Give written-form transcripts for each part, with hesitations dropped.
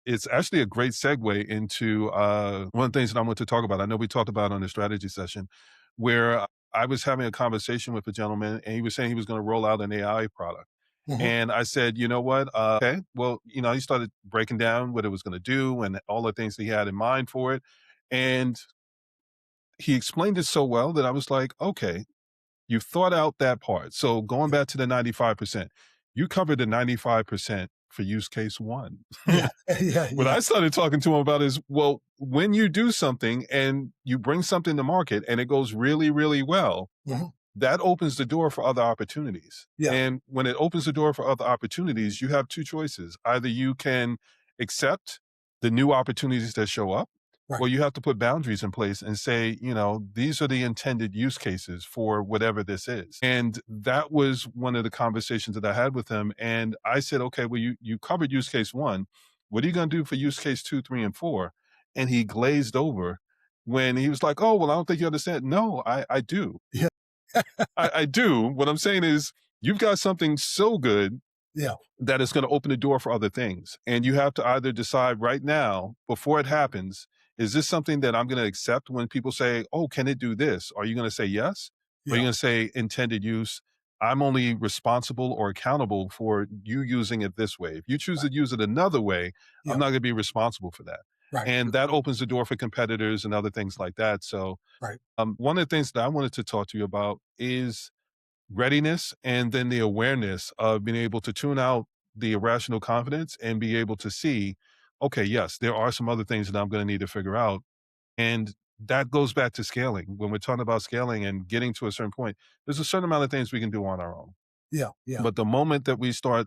it's actually a great segue into one of the things that I want to talk about. I know we talked about on the strategy session where I was having a conversation with a gentleman and he was saying he was going to roll out an AI product. Mhm. And I said, you know what? Okay. Well, he started breaking down what it was going to do and all the things that he had in mind for it. And he explained it so well that I was like, okay, you thought out that part. So going Yeah. back to the 95%, you covered the 95% for use case one. Yeah. Yeah. What Yeah. I started talking to him about is, well, when you do something and you bring something to market and it goes really, really well, Mhm. that opens the door for other opportunities. Yeah. And when it opens the door for other opportunities, you have two choices. Either you can accept the new opportunities that show up, Right. or you have to put boundaries in place and say, these are the intended use cases for whatever this is. And that was one of the conversations that I had with him. And I said, okay, well, you covered use case one. What are you going to do for use case two, three, and four? And he glazed over when he was like, oh, well, I don't think you understand. No, I do. Yeah. I do. What I'm saying is, you've got something so good Yeah. that is going to open the door for other things. And you have to either decide right now, before it happens, is this something that I'm going to accept when people say, oh, can it do this? Are you going to say yes? Or are you Yeah. going to say intended use? I'm only responsible or accountable for you using it this way. If you choose Right. to use it another way, I'm Yeah. not going to be responsible for that. Right. And that opens the door for competitors and other things like that. So, Right. one of the things that I wanted to talk to you about is readiness and then the awareness of being able to tune out the irrational confidence and be able to see, okay, yes, there are some other things that I'm going to need to figure out. And that goes back to scaling. When we're talking about scaling and getting to a certain point, there's a certain amount of things we can do on our own. Yeah. Yeah. But the moment that we start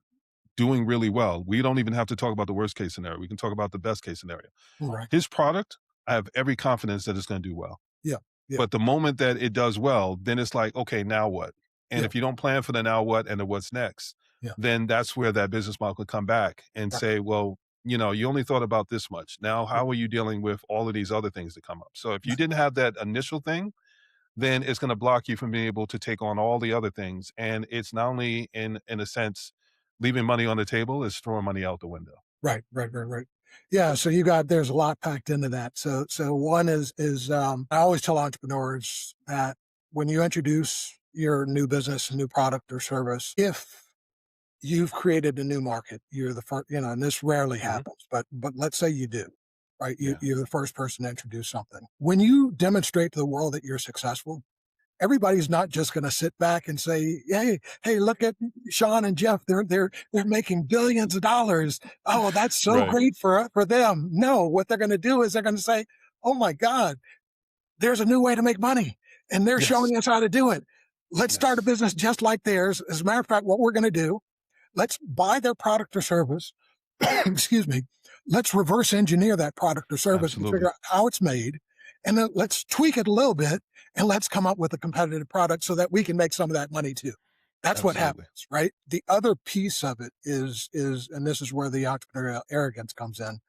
doing really well, we don't even have to talk about the worst case scenario. We can talk about the best case scenario. Right. His product, I have every confidence that it's going to do well. Yeah. Yeah. But the moment that it does well, then it's like, okay, now what? And Yeah. if you don't plan for the now what and the what's next, Yeah. then that's where that business model can come back and Right. say, well, you only thought about this much. Now, Yeah. how are you dealing with all of these other things that come up? So if you didn't have that initial thing, then it's going to block you from being able to take on all the other things. And it's not only in a sense leaving money on the table, it's throwing money out the window. Right. Right. Right. Right. Yeah. So there's a lot packed into that. So one is I always tell entrepreneurs that when you introduce your new business, a new product or service, if you've created a new market, you're the first, and this rarely Hmm. happens, but let's say you do, right? Yeah. You're the first person to introduce something. When you demonstrate to the world that you're successful, everybody's not just going to sit back and say, "Hey, look at Sean and Jeff. They're making billions of dollars. Oh, that's so Right. great for them." No, what they're going to do is they're going to say, "Oh my God, there's a new way to make money, and they're Yes. showing us how to do it. Let's start a Yes. business just like theirs." As a matter of fact, what we're going to do, let's buy their product or service. Excuse me. Let's reverse engineer that product or service and figure Absolutely. out how it's made. And then let's tweak it a little bit and let's come up with a competitive product so that we can make some of that money too. That's what Absolutely. happens, right? The other piece of it is, and this is where the entrepreneurial arrogance comes in.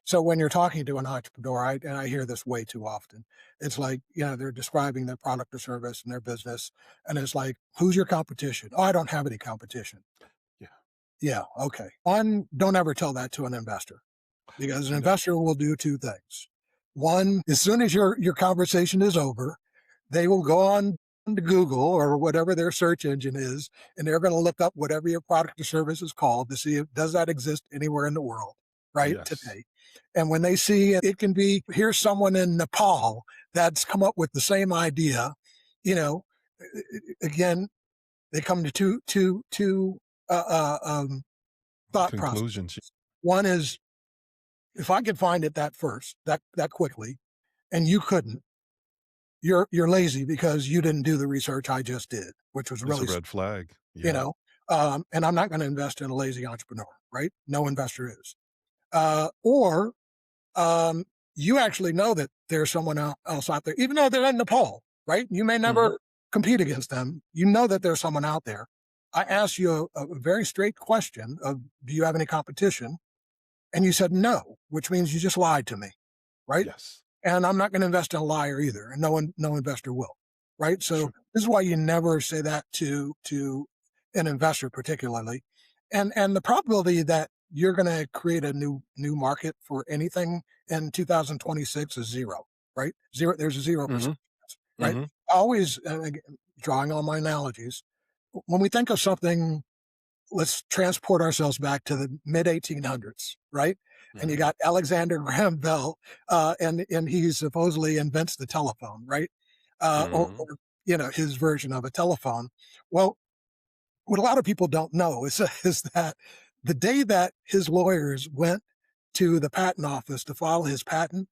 So when you're talking to an entrepreneur, and I hear this way too often, it's like, they're describing their product or service and their business. And it's like, who's your competition? Oh, I don't have any competition. Yeah. Yeah, okay. One, don't ever tell that to an investor because an No. investor will do two things. One, as soon as your conversation is over, they will go on to Google or whatever their search engine is, and they're going to look up whatever your product or service is called to see if does that exist anywhere in the world, right? Yes. Today. And when they see it can be here's someone in Nepal that's come up with the same idea, you know, again, they come to two thought process. Conclusions. One is if I could find it that first, that quickly, and you couldn't, you're lazy because you didn't do the research I just did, which was It's a really, red flag. you Yeah. know, and I'm not going to invest in a lazy entrepreneur, right? No investor is. Or um, you actually know that there's someone else out there, even though they're in Nepal, right? You may Mhm. never compete against them. You know that there's someone out there. I asked you a very straight question of, do you have any competition? And you said no, which means you just lied to me, right? Yes. And I'm not going to invest in a liar either, and no investor will, right? So True. this is why you never say that to an investor, particularly. And the probability that you're going to create a new market for anything in 2026 is zero, right? Zero. There's a 0%, Mhm. right? Mhm. Always drawing on my analogies. When we think of something, let's transport ourselves back to the mid 1800s, right? And you Mhm. got Alexander Graham Bell, and he supposedly invents the telephone, right? Mhm. Or his version of a telephone. Well, what a lot of people don't know is that the day that his lawyers went to the patent office to file his patent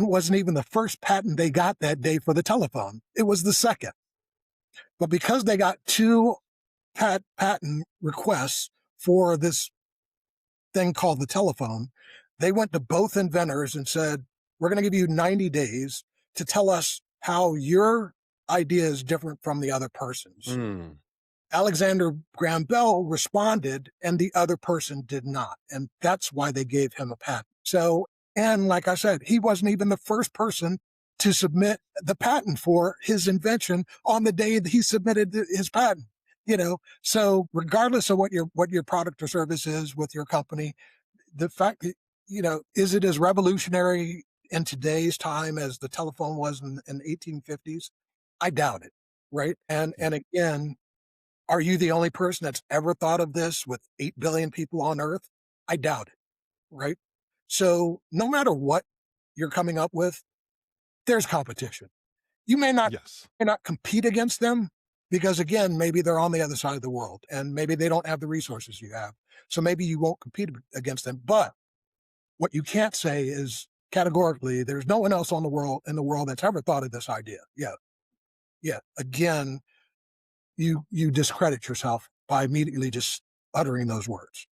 wasn't even the first patent they got that day for the telephone. It was the second. But because they got two patent requests for this thing called the telephone, they went to both inventors and said, "We're going to give you 90 days to tell us how your idea is different from the other person's." Mm. Alexander Graham Bell responded, and the other person did not. And that's why they gave him a patent. So, and like I said, he wasn't even the first person to submit the patent for his invention on the day that he submitted his patent. So regardless of what your product or service is with your company, the fact that, is it as revolutionary in today's time as the telephone was in 1850s? I doubt it. Right. Yeah. And again, are you the only person that's ever thought of this with 8 billion people on Earth? I doubt it, right? So, no matter what you're coming up with, there's competition. You Yes. may not compete against them because, again, maybe they're on the other side of the world and maybe they don't have the resources you have. So maybe you won't compete against them. But what you can't say is categorically, there's no one else on the world in the world that's ever thought of this idea. Yeah, yeah. Again, you discredit yourself by immediately just uttering those words.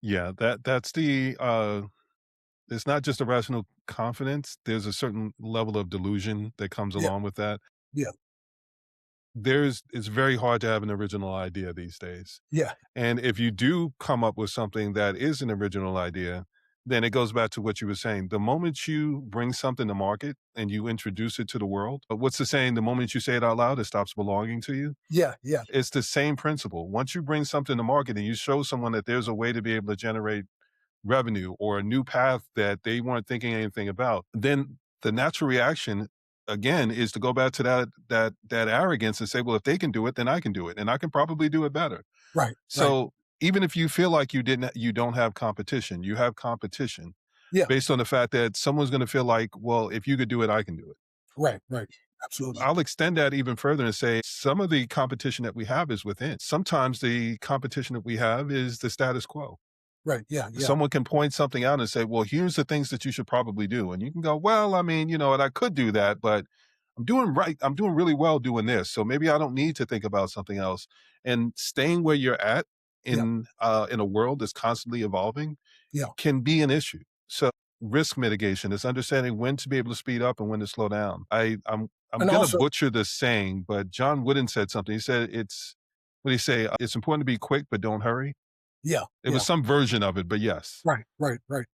Yeah, that's it's not just irrational confidence, there's a certain level of delusion that comes Yeah, along with that. yeah, It's very hard to have an original idea these days. yeah, And if you do come up with something that is an original idea, then it goes back to what you were saying. The moment you bring something to market and you introduce it to the world, what's the saying? The moment you say it out loud, it stops belonging to you. yeah, yeah, It's the same principle. Once you bring something to market and you show someone that there's a way to be able to generate revenue or a new path that they weren't thinking anything about, then the natural reaction again is to go back to that arrogance and say, well, if they can do it, then I can do it. And I can probably do it better. right, right, So even if you feel like you don't have competition, you have competition yeah, based on the fact that someone's going to feel like, well, if you could do it, I can do it. right, right, absolutely, I'll extend that even further and say some of the competition that we have is within. Sometimes the competition that we have is the status quo. right, yeah, yeah, Someone can point something out and say, well, here's the things that you should probably do. And you can go, well, I mean, and I could do that, but I'm doing right. I'm doing really well doing this. So maybe I don't need to think about something else. And staying where you're at yeah, in a world that's constantly evolving yeah, can be an issue. So risk mitigation is understanding when to be able to speed up and when to slow down. I'm and gonna also, butcher this saying, but John Wooden said something. He said what did he say? It's important to be quick, but don't hurry. yeah, It yeah, was some version of it, but yes. right, right, right.